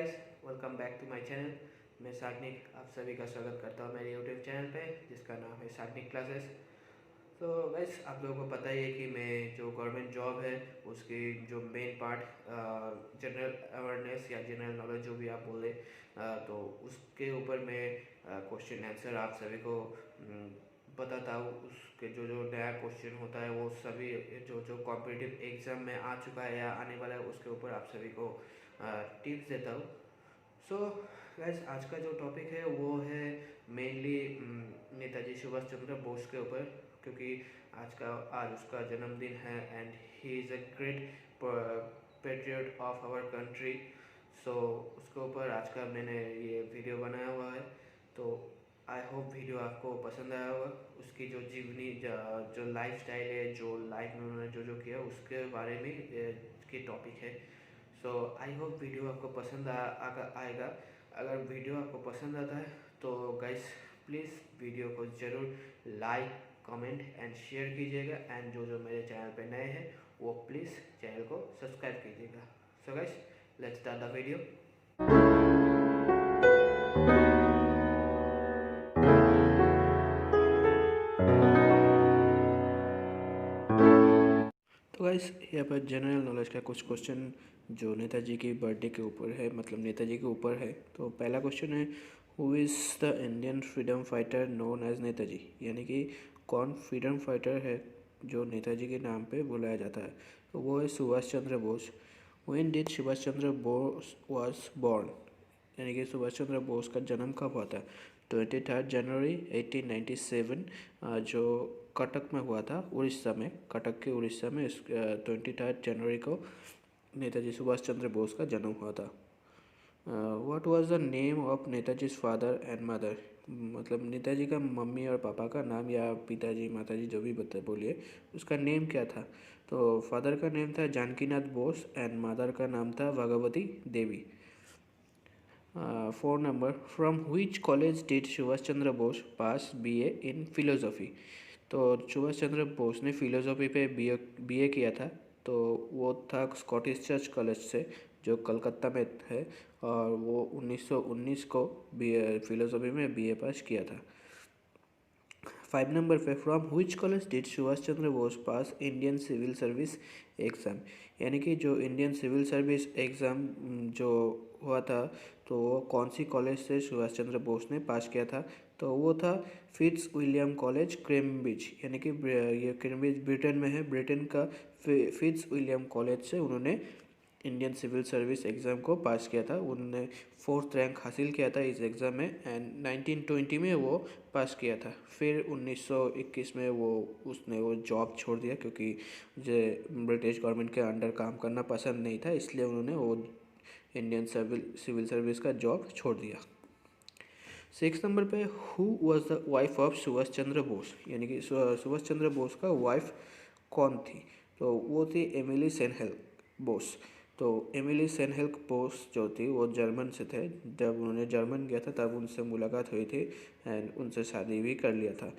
Guys, welcome back to my channel. मैं साग्निक आप सभी का स्वागत करता हूँ मेरे यूट्यूब चैनल पे जिसका नाम है साग्निक क्लासेस। तो गाइस, आप लोगों को पता ही है कि मैं जो गवर्नमेंट जॉब है उसकी जो मेन पार्ट जनरल अवेयरनेस या जनरल नॉलेज जो भी आप बोले, तो उसके ऊपर मैं क्वेश्चन आंसर आप सभी को बताता हूँ। उसके जो जो नया क्वेश्चन होता है वो सभी जो जो कॉम्पिटिटिव एग्ज़ाम में आ चुका है या आने वाला है उसके ऊपर आप सभी को टिप्स देता हूँ। सो गाइस, आज का जो टॉपिक है वो है मेनली नेताजी सुभाष चंद्र बोस के ऊपर, क्योंकि आज उसका जन्मदिन है and he is a great patriot of our country. So उसके ऊपर आज का मैंने ये वीडियो बनाया हुआ है। तो आई होप वीडियो आपको पसंद आया होगा। उसकी जो जीवनी जो लाइफ स्टाइल है, जो लाइफ में उन्होंने जो जो किया उसके बारे में के टॉपिक है। सो आई होप वीडियो आपको आएगा। अगर वीडियो आपको पसंद आता है तो गाइस प्लीज़ वीडियो को ज़रूर लाइक कमेंट एंड शेयर कीजिएगा, एंड जो जो मेरे चैनल पे नए हैं वो प्लीज़ चैनल को सब्सक्राइब कीजिएगा। So guys, let's start the video. तो गाइस, यहाँ पर जनरल नॉलेज का कुछ क्वेश्चन जो नेताजी की बर्थडे के ऊपर है, मतलब नेताजी के ऊपर है। तो पहला क्वेश्चन है, who is the Indian freedom fighter known as Netaji, यानी कि कौन फ्रीडम फाइटर है जो नेताजी के नाम पे बुलाया जाता है। तो वो है Subhash Chandra Bose. When did Subhash Chandra Bose was born, यानी कि सुभाष चंद्र बोस का जन्म कब हुआ था। 23 जनवरी 1897 जो कटक में हुआ था, उड़ीसा में, कटक के उड़ीसा में 23 जनवरी को नेताजी सुभाष चंद्र बोस का जन्म हुआ था। What was the name of Netaji's father and mother, मतलब नेताजी का मम्मी और पापा का नाम, या पिताजी माताजी जो भी बोलिए, उसका नेम क्या था। तो फादर का नेम था जानकीनाथ बोस एंड मदर का नाम था भगवती देवी। 4 number, from which college did Subhash Chandra Bose pass BA in philosophy. तो सुभाष चंद्र बोस ने फिलोसफी पे BA किया था, तो वो था स्कॉटिश चर्च कॉलेज से जो कलकत्ता में है, और वो 1919 को फिलोसफी में BA पास किया था। 5 नंबर पे, from which college did Subhash Chandra Bose pass Indian civil service exam, यानी कि जो इंडियन सिविल सर्विस एग्ज़ाम जो हुआ था, तो वो कौन सी कॉलेज से सुभाष चंद्र बोस ने पास किया था। तो वो था फिट्स विलियम कॉलेज कैम्ब्रिज, यानी कि ये कैम्ब्रिज ब्रिटेन में है, ब्रिटेन का फिट्स विलियम कॉलेज से उन्होंने इंडियन सिविल सर्विस एग्ज़ाम को पास किया था। उन्होंने 4th रैंक हासिल किया था इस एग्ज़ाम में, एंड 1920 में वो पास किया था। फिर 1921 में उसने वो जॉब छोड़ दिया, क्योंकि मुझे ब्रिटिश गवर्नमेंट के अंडर काम करना पसंद नहीं था, इसलिए उन्होंने वो इंडियन सिविल सर्विस का जॉब छोड़ दिया। 6 नंबर पे, who was the wife of Subhash Chandra Bose, यानी कि सुभाष चंद्र बोस का वाइफ कौन थी। तो वो थी एमिली सेनहेल बोस। तो एमिली सेनहेल बोस जो थी वो जर्मन से थे। जब उन्होंने जर्मन गया था तब उनसे मुलाकात हुई थी एंड उनसे शादी भी कर लिया था।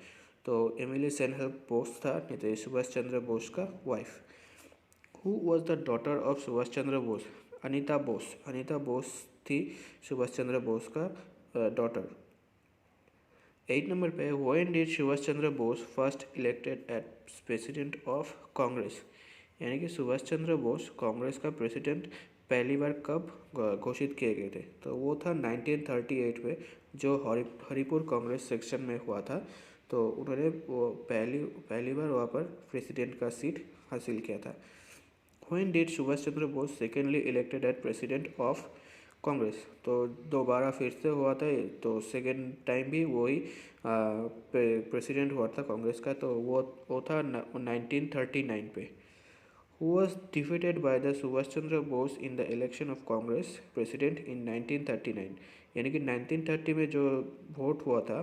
तो एमिली सेनहेल बोस था नेताजी सुभाष चंद्र बोस का wife. Who was the daughter of Subhash Chandra Bose, Anita Bose. Anita Bose थी सुभाष चंद्र बोस का डॉटर। 8 नंबर पे, when did Subhash Chandra Bose first elected as president of Congress, यानी कि सुभाष चंद्र बोस कांग्रेस का प्रेसिडेंट पहली बार कब घोषित किए गए थे। तो वो था 1938 में, जो हरिपुर कांग्रेस सेक्शन में हुआ था। तो उन्होंने वो पहली बार वहाँ पर प्रेसिडेंट का सीट हासिल किया था। When did Subhash Chandra Bose secondly elected as president of Congress, तो दोबारा फिर से हुआ था, तो सेकेंड टाइम भी वही प्रेसिडेंट हुआ था कांग्रेस का। तो वो था 1939 पे। Who was defeated by the Subhash Chandra Bose in the election of Congress president in 1939, यानी कि 1930 में जो वोट हुआ था,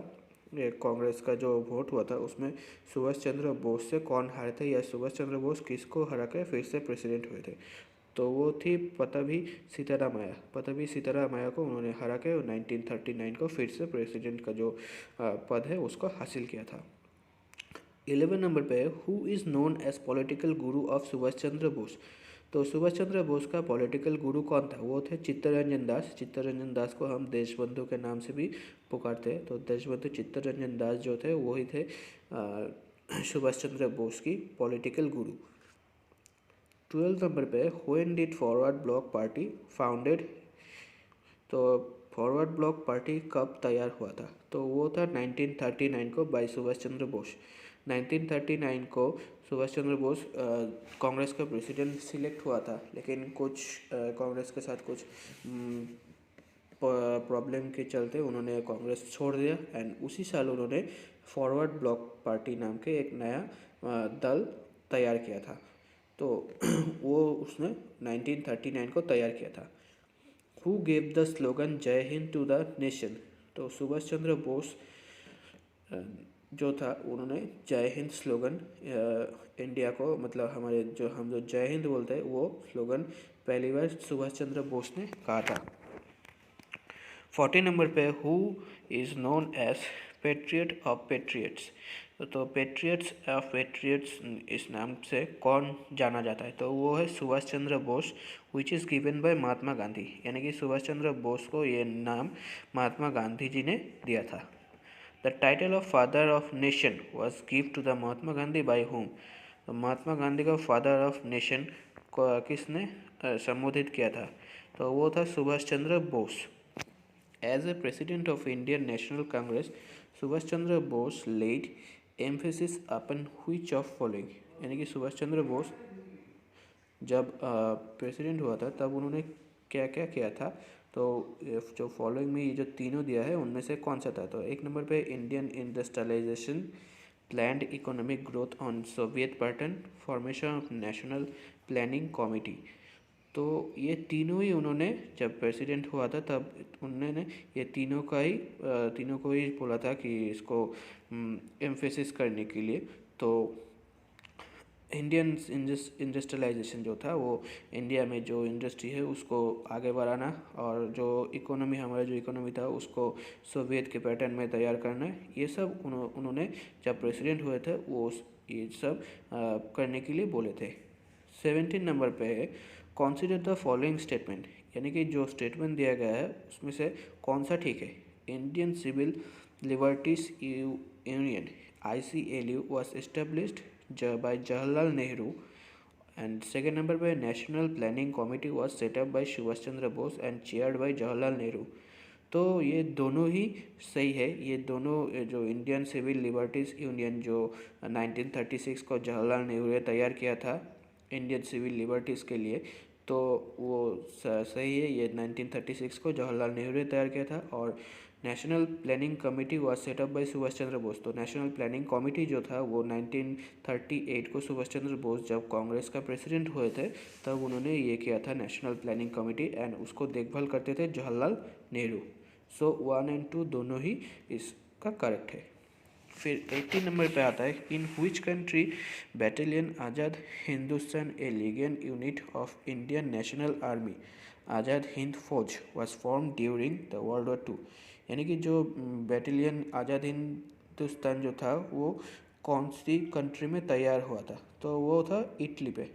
कांग्रेस का जो वोट हुआ था, उसमें सुभाष चंद्र बोस से कौन हारे थे, या सुभाष चंद्र बोस किसको हरा कर फिर से प्रेसिडेंट हुए थे। तो वो थी पताभी सीतारामैया। पताभी सीतारामैया को उन्होंने हरा के 1939 को फिर से प्रेसिडेंट का जो पद है उसको हासिल किया था। 11 नंबर पे, who is known as political guru of Subhash Chandra Bose. तो सुभाष चंद्र बोस का पॉलिटिकल गुरु कौन था? वो थे चित्तरंजन दास। चित्तरंजन दास को हम देशबंधु के नाम से भी पुकारते हैं। तो देशबंधु चित्तरंजन दास जो थे वही थे सुभाष चंद्र बोस की पॉलिटिकल गुरु। 12 नंबर पे when did forward block party founded? तो फॉरवर्ड ब्लॉक पार्टी कब तैयार हुआ था? तो वो था 1939 को बाय सुभाष चंद्र बोस। 1939 को सुभाष चंद्र बोस कांग्रेस का प्रेसिडेंट सिलेक्ट हुआ था, लेकिन कुछ कांग्रेस के साथ कुछ प्रॉब्लम के चलते उन्होंने कांग्रेस छोड़ दिया एंड उसी साल उन्होंने फॉरवर्ड ब्लॉक पार्टी नाम के एक नया दल तैयार किया था। तो वो उसने 1939 को तैयार किया था। हु गेव द स्लोगन जय हिंद टू द नेशन? तो सुभाष चंद्र बोस जो था उन्होंने जय हिंद स्लोगन इंडिया को, मतलब हमारे हम जो जय हिंद बोलते हैं वो स्लोगन पहली बार सुभाष चंद्र बोस ने कहा था। 40 नंबर पे who is known as patriot of patriots? तो पेट्रियट्स ऑफ पेट्रियट्स इस नाम से कौन जाना जाता है? तो वो है Subhash Chandra Bose, which is given by Mahatma Gandhi. यानी कि सुभाष चंद्र बोस को ये नाम महात्मा गांधी जी ने दिया था। The title of father of nation was give to the Mahatma Gandhi by whom? तो महात्मा गांधी का फादर ऑफ नेशन को किसने संबोधित किया था? तो वो था Subhash Chandra Bose. As a president of Indian National Congress, Subhash Chandra Bose laid emphasis upon which of following? यानी कि सुभाष चंद्र बोस जब प्रेसिडेंट हुआ था तब उन्होंने क्या क्या किया था? तो जो फॉलोइंग में ये जो तीनों दिया है उनमें से कौन सा था? तो एक नंबर पे Indian industrialization, planned economic growth on Soviet pattern, formation of national planning committee. तो ये तीनों ही उन्होंने जब प्रेसिडेंट हुआ था तब उन्होंने ये तीनों को ही बोला था कि इसको एम्फेसिस करने के लिए। तो इंडियन इंडस्ट्रियलाइजेशन जो था वो इंडिया में जो इंडस्ट्री है उसको आगे बढ़ाना, और जो हमारा जो इकोनॉमी था उसको सोवियत के पैटर्न में तैयार करना, ये सब उन्होंने जब प्रेसिडेंट हुए थे वो ये सब करने के लिए बोले थे। 17 नंबर पे है कॉन्सिडर द फॉलोइंग स्टेटमेंट? यानी कि जो स्टेटमेंट दिया गया है उसमें से कौन सा ठीक है? Indian civil liberties union ICLU was established by Jawaharlal Nehru, and second number by National Planning Committee was set up by Subhash Chandra Bose and chaired by Jawaharlal Nehru। तो ये दोनों ही सही है। ये दोनों जो इंडियन सिविल लिबर्टीज़ यूनियन जो 1936 को जवाहरलाल नेहरू ने तैयार किया था इंडियन सिविल लिबर्टीज़ के लिए, तो वो सही है। ये 1936 को जवाहरलाल नेहरू ने तैयार किया था। और national planning committee was set up by Subhash Chandra Bose. तो नेशनल प्लानिंग कमेटी जो था वो 1938 को सुभाष चंद्र बोस जब कांग्रेस का प्रेसिडेंट हुए थे तब उन्होंने ये किया था नेशनल प्लानिंग कमेटी, एंड उसको देखभाल करते थे जवाहरलाल नेहरू। सो 1 और 2 दोनों ही इसका करेक्ट है। फिर 80 नंबर पे आता है in which country battalion Azad Hindustan a legion unit of Indian national army Azad Hind Fauj was form during the world war 2? यानी कि जो बैटालियन आज़ाद हिंदुस्तान जो था वो कौन सी कंट्री में तैयार हुआ था? तो वो था इटली पे।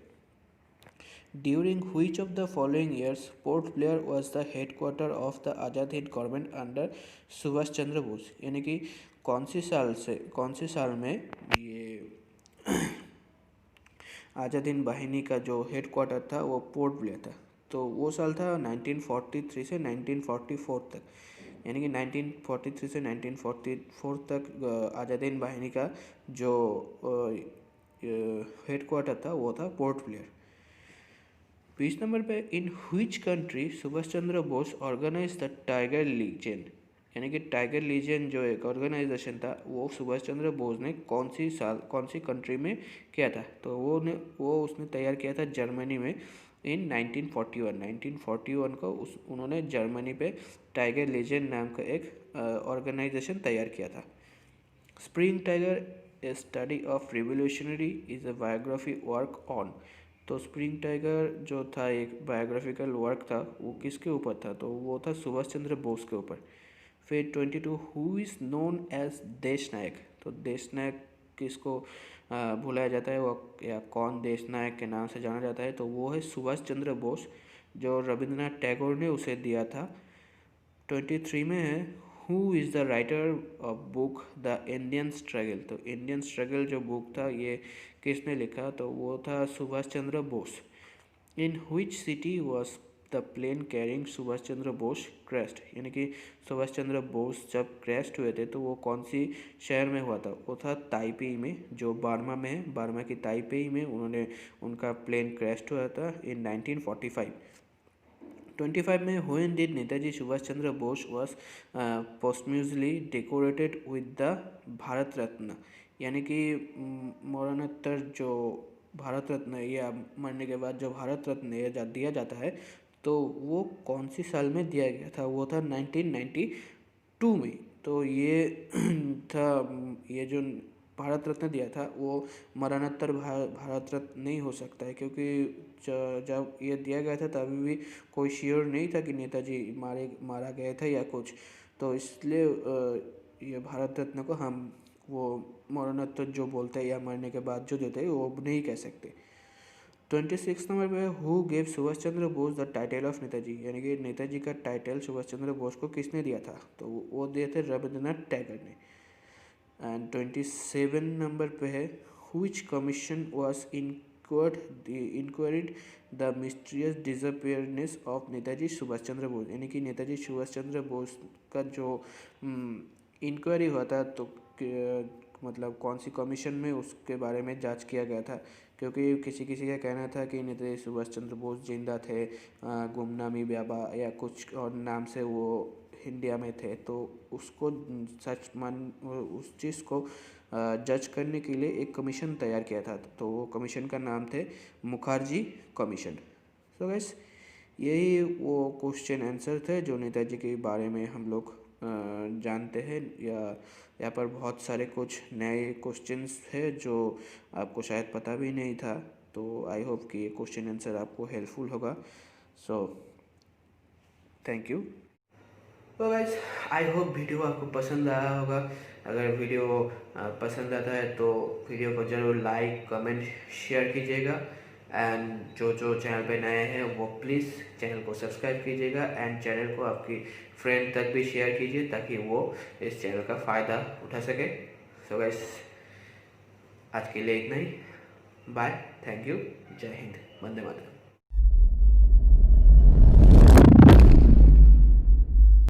During which of the following years Port Blair was the headquarter of the Azad Hind government under Subhash Chandra Bose? यानी कि कौन सी साल में ये आज़ाद हिंद बाहिनी का जो हेडक्वार्टर था वो पोर्ट ब्लेयर था? तो वो साल था 1943 से 1944 तक। यानी कि 1943 से 1944 तक आज़ाद हिंद बाहिनी का जो हेडक्वार्टर था वो था पोर्ट ब्लेयर। 20 नंबर पे in which country Subhash Chandra Bose organize the tiger legion? यानी कि टाइगर लीजन जो एक ऑर्गेनाइजेशन था वो सुभाष चंद्र बोस ने कौन सी कंट्री में किया था? तो वो उसने तैयार किया था जर्मनी में इन 1941 को उन्होंने जर्मनी पे टाइगर लीजन नाम का एक ऑर्गेनाइजेशन तैयार किया था। Spring tiger A study of revolutionary is a biography work on? तो स्प्रिंग टाइगर जो था एक बायोग्राफिकल वर्क था वो किसके ऊपर था? तो वो था सुभाष चंद्र बोस के ऊपर। फिर 22 हु इज़ नोन एज देश नायक? तो देश नायक किसको बुलाया जाता है, वो या कौन देश नायक के नाम से जाना जाता है, तो वो है सुभाष चंद्र बोस, जो रविंद्रनाथ टैगोर ने उसे दिया था। 23 में है, who is the writer of book the Indian struggle. तो इंडियन स्ट्रगल जो बुक था ये किसने लिखा, तो वो था Subhash Chandra Bose. In which city was the plane carrying Subhash Chandra Bose crashed, यानी कि सुभाष चंद्र बोस जब क्रैश्ड हुए थे तो वो कौन सी शहर में हुआ था, वो था ताइपेई में, जो बार्मा में है। बार्मा की ताइपेई में उनका प्लेन क्रैश्ड हुआ था इन 1945। 25 में, when did Netaji Subhash Chandra Bose was posthumously decorated with the Bharat Ratna, यानी कि मरणोत्तर जो भारत रत्न या मरने के बाद जो भारत रत्न दिया जाता है, तो वो कौन सी साल में दिया गया था, वो था 1992 में। तो ये था, ये जो भारत रत्न दिया था वो मरणोत्तर भारत रत्न नहीं हो सकता है, क्योंकि जब ये दिया गया था तभी भी कोई श्योर नहीं था कि नेताजी मारा गया था या कुछ, तो इसलिए ये भारत रत्न को हम वो मरणोत्तर जो बोलते हैं या मरने के बाद जो देते हैं वो नहीं कह सकते। 26 नंबर पे, who gave Subhash Chandra Bose the title of Netaji, यानी कि नेताजी का टाइटल सुभाष चंद्र बोस को किसने दिया था, तो वो दिए थे रविंद्रनाथ टैगोर ने। एंड 27 नंबर पे है, which commission was inquired the mysterious disappearance of Netaji Subhash Chandra Bose, यानी कि नेताजी सुभाष चंद्र बोस का जो इंक्वायरी हुआ था, तो मतलब कौन सी कमीशन में उसके बारे में जांच किया गया था, क्योंकि किसी किसी का कहना था कि नेताजी सुभाष चंद्र बोस जिंदा थे, गुमनामी ब्याबा या कुछ और नाम से वो इंडिया में थे, तो उसको सच मान उस चीज़ को जज करने के लिए एक कमीशन तैयार किया था, तो वो कमीशन का नाम थे मुखर्जी कमीशन। सो गाइस, यही वो क्वेश्चन आंसर थे जो नेताजी के बारे में हम लोग जानते हैं, या यहाँ पर बहुत सारे कुछ नए क्वेश्चंस है जो आपको शायद पता भी नहीं था, तो आई होप कि ये क्वेश्चन आंसर आपको हेल्पफुल होगा। So thank you. तो गाइस, आई होप वीडियो आपको पसंद आया होगा। अगर वीडियो पसंद आता है तो वीडियो को ज़रूर लाइक कमेंट शेयर कीजिएगा, एंड जो चैनल पे नए हैं वो प्लीज़ चैनल को सब्सक्राइब कीजिएगा, एंड चैनल को आपकी फ्रेंड तक भी शेयर कीजिए ताकि वो इस चैनल का फ़ायदा उठा सके। सो गाइस, आज के लिए इतना ही। बाय, थैंक यू, जय हिंद, वंदे मातरम।